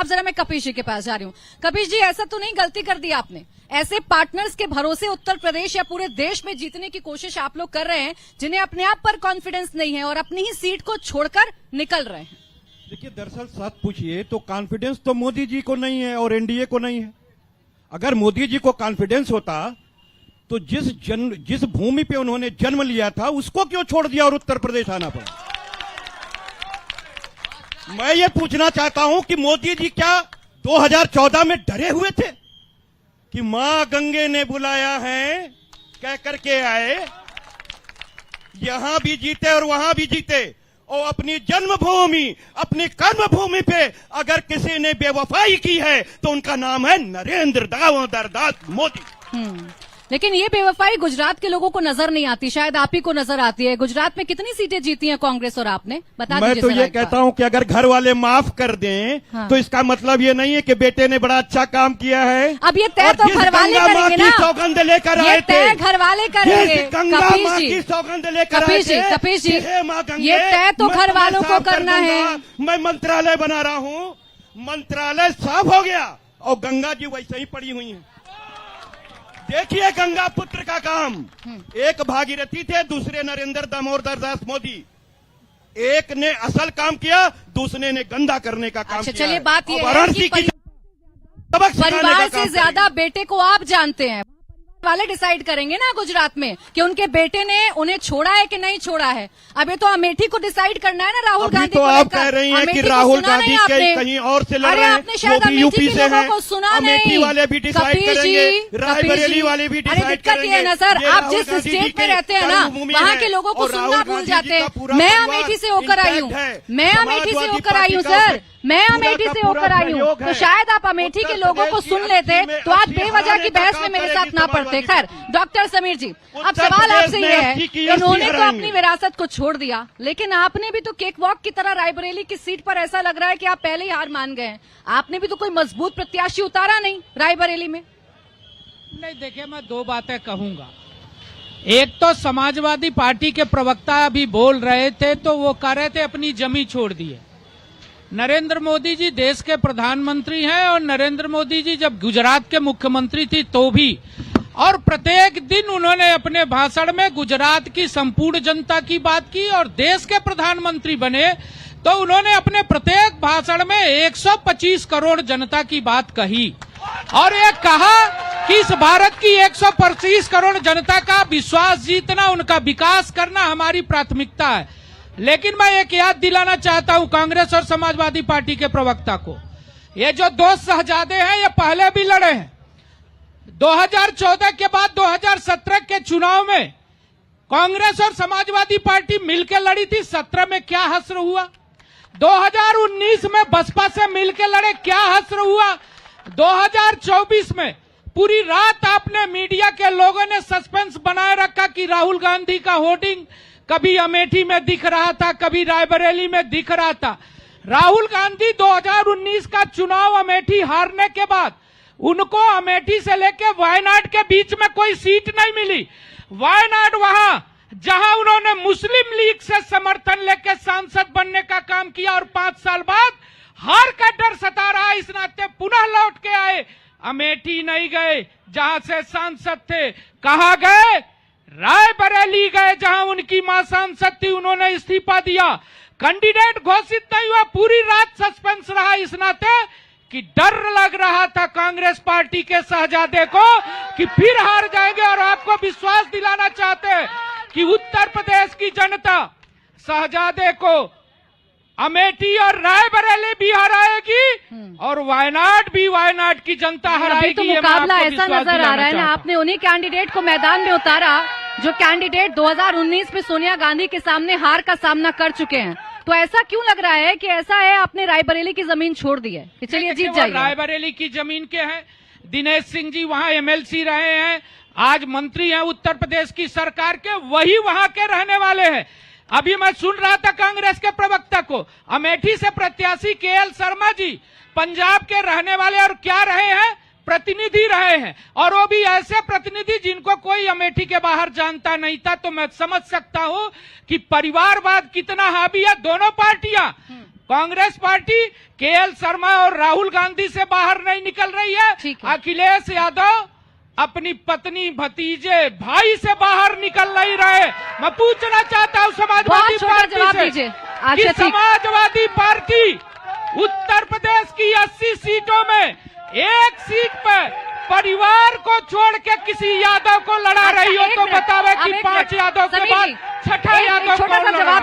अब जरा मैं कपिश जी के पास जा रही हूँ। कपिश जी, ऐसा तो नहीं गलती कर दी आपने? ऐसे पार्टनर्स के भरोसे उत्तर प्रदेश या पूरे देश में जीतने की कोशिश आप लोग कर रहे हैं जिन्हें अपने आप पर कॉन्फिडेंस नहीं है और अपनी ही सीट को छोड़कर निकल रहे हैं। देखिए, दरअसल सच पूछिए तो कॉन्फिडेंस तो मोदी जी को नहीं है और एनडीए को नहीं है। अगर मोदी जी को कॉन्फिडेंस होता तो जिस भूमि पे उन्होंने जन्म लिया था उसको क्यों छोड़ दिया और उत्तर प्रदेश आना पड़ा? मैं ये पूछना चाहता हूं कि मोदी जी क्या 2014 में डरे हुए थे कि मां गंगे ने बुलाया है कह करके आए, यहां भी जीते और वहां भी जीते, और अपनी जन्मभूमि अपनी कर्मभूमि पे अगर किसी ने बेवफाई की है तो उनका नाम है नरेंद्र दामोदर दास मोदी। लेकिन ये बेवफाई गुजरात के लोगों को नजर नहीं आती, शायद आप ही को नजर आती है। गुजरात में कितनी सीटें जीती हैं कांग्रेस और आपने, बता दीजिए। मैं तो ये कहता हूं कि अगर घर वाले माफ कर दें तो इसका मतलब ये नहीं है कि बेटे ने बड़ा अच्छा काम किया है। अब ये तय तो घर वाले करेंगे ना, सौगंध लेकर आए थे, घर वाले करेंगे। गंगा मां की सौगंध लेकर आए थे। कपिश जी, ये तय तो घर वालों को करना है। मैं मंत्रालय बना रहा हूं, मंत्रालय साफ हो गया और गंगा जी वैसे ही पड़ी हुई है। देखिए गंगा पुत्र का काम, एक भागीरथी थे, दूसरे नरेंद्र दामोदर दास मोदी। एक ने असल काम किया, दूसरे ने गंदा करने का काम किया। चलिए, बात ये है कि परिवार से ज्यादा बेटे को आप जानते हैं, वाले डिसाइड करेंगे ना गुजरात में कि उनके बेटे ने उन्हें छोड़ा है कि नहीं छोड़ा है। अब ये तो अमेठी को डिसाइड करना है ना, राहुल गांधी तो आप कह रही हैं कि राहुल गांधी कहीं और से लड़ रहे हैं, आपने शायद अमेठी के लोगों को सुना नहीं। अमेठी वाले भी डिसाइड करेंगे, रायबरेली वाले भी डिसाइड करेंगे। दिक्कत ये ना सर, आप जिस स्टेट में रहते हैं ना वहाँ के लोगों को सुनना भूल जाते हैं। मैं अमेठी से होकर आई हूँ, मैं अमेठी से होकर आई हूँ सर, मैं अमेठी से होकर आई हूँ, तो शायद आप अमेठी के लोगों को सुन लेते तो आज बेवजह की बहस में मेरे साथ ना पड़ते। खैर डॉक्टर समीर जी, अब सवाल आपसे ये है, इन्होंने तो अपनी विरासत को छोड़ दिया, लेकिन आपने भी तो केक वॉक की तरह रायबरेली की सीट पर ऐसा लग रहा है कि आप पहले ही हार मान गए हैं। आपने भी तो कोई मजबूत प्रत्याशी उतारा नहीं रायबरेली में। नहीं, देखिए मैं दो बातें कहूंगा। एक तो समाजवादी पार्टी के प्रवक्ता अभी बोल रहे थे तो वो कह रहे थे अपनी जमी छोड़ दी है। नरेंद्र मोदी जी देश के प्रधानमंत्री हैं और नरेंद्र मोदी जी जब गुजरात के मुख्यमंत्री थी तो भी, और प्रत्येक दिन उन्होंने अपने भाषण में गुजरात की संपूर्ण जनता की बात की, और देश के प्रधानमंत्री बने तो उन्होंने अपने प्रत्येक भाषण में 125 करोड़ जनता की बात कही और ये कहा कि इस भारत की 125 करोड़ जनता का विश्वास जीतना, उनका विकास करना हमारी प्राथमिकता है। लेकिन मैं एक याद दिलाना चाहता हूं कांग्रेस और समाजवादी पार्टी के प्रवक्ता को, ये जो दो शहजादे हैं ये पहले भी लड़े हैं। 2014 के बाद 2017 के चुनाव में कांग्रेस और समाजवादी पार्टी मिलकर लड़ी थी, 17 में क्या हश्र हुआ? 2019 में बसपा से मिलकर लड़े, क्या हश्र हुआ? 2024 में पूरी रात आपने मीडिया के लोगों ने सस्पेंस बनाए रखा कि राहुल गांधी का होर्डिंग कभी अमेठी में दिख रहा था, कभी रायबरेली में दिख रहा था। राहुल गांधी 2019 का चुनाव अमेठी हारने के बाद उनको अमेठी से लेकर वायनाड के बीच में कोई सीट नहीं मिली। वायनाड वहां जहां उन्होंने मुस्लिम लीग से समर्थन लेकर सांसद बनने का काम किया और 5 साल बाद हार का डर सता रहा, इस नाते पुनः लौट के आए। अमेठी नहीं गए जहां से सांसद थे, कहां गए? रायबरेली गए जहां उनकी मां सांसद थी, उन्होंने इस्तीफा दिया। कैंडिडेट घोषित नहीं हुआ, पूरी रात सस्पेंस रहा, इस नाते कि डर लग रहा था कांग्रेस पार्टी के शहजादे को कि फिर हार जाएंगे। और आपको विश्वास दिलाना चाहते हैं कि उत्तर प्रदेश की जनता शहजादे को अमेठी और रायबरेली भी हराएगी और वायनाड भी वायनाड की जनता हराएगी। तो मुकाबला ऐसा नजर आ रहा है ना, आपने उन्हीं कैंडिडेट को मैदान में उतारा जो कैंडिडेट 2019 में सोनिया गांधी के सामने हार का सामना कर चुके हैं। तो ऐसा क्यों लग रहा है कि ऐसा है आपने रायबरेली की जमीन छोड़ दी है कि चलिए जीत जाइए? रायबरेली की जमीन के हैं, दिनेश सिंह जी वहां एमएलसी रहे हैं, आज मंत्री हैं उत्तर प्रदेश की सरकार के, वही वहां के रहने वाले हैं। अभी मैं सुन रहा था कांग्रेस के प्रवक्ता को, अमेठी से प्रत्याशी केएल शर्मा जी पंजाब के रहने वाले और क्या रहे हैं? प्रतिनिधि रहे हैं, और वो भी ऐसे प्रतिनिधि जिनको कोई अमेठी के बाहर जानता नहीं था। तो मैं समझ सकता हूं कि परिवारवाद कितना हावी है। दोनों पार्टियां कांग्रेस पार्टी केएल शर्मा और राहुल गांधी से बाहर नहीं निकल रही है। अखिलेश यादव अपनी पत्नी, भतीजे, भाई से बाहर निकल नहीं रहे। मैं पूछना चाहता हूं समाजवादी पार्टी से कि समाजवादी पार्टी उत्तर प्रदेश की 80 सीटों में एक सीट पर परिवार को छोड़ के किसी यादव को लड़ा रही हो तो बतावे कि 5 यादव के बाद छठा यादव को लड़ा।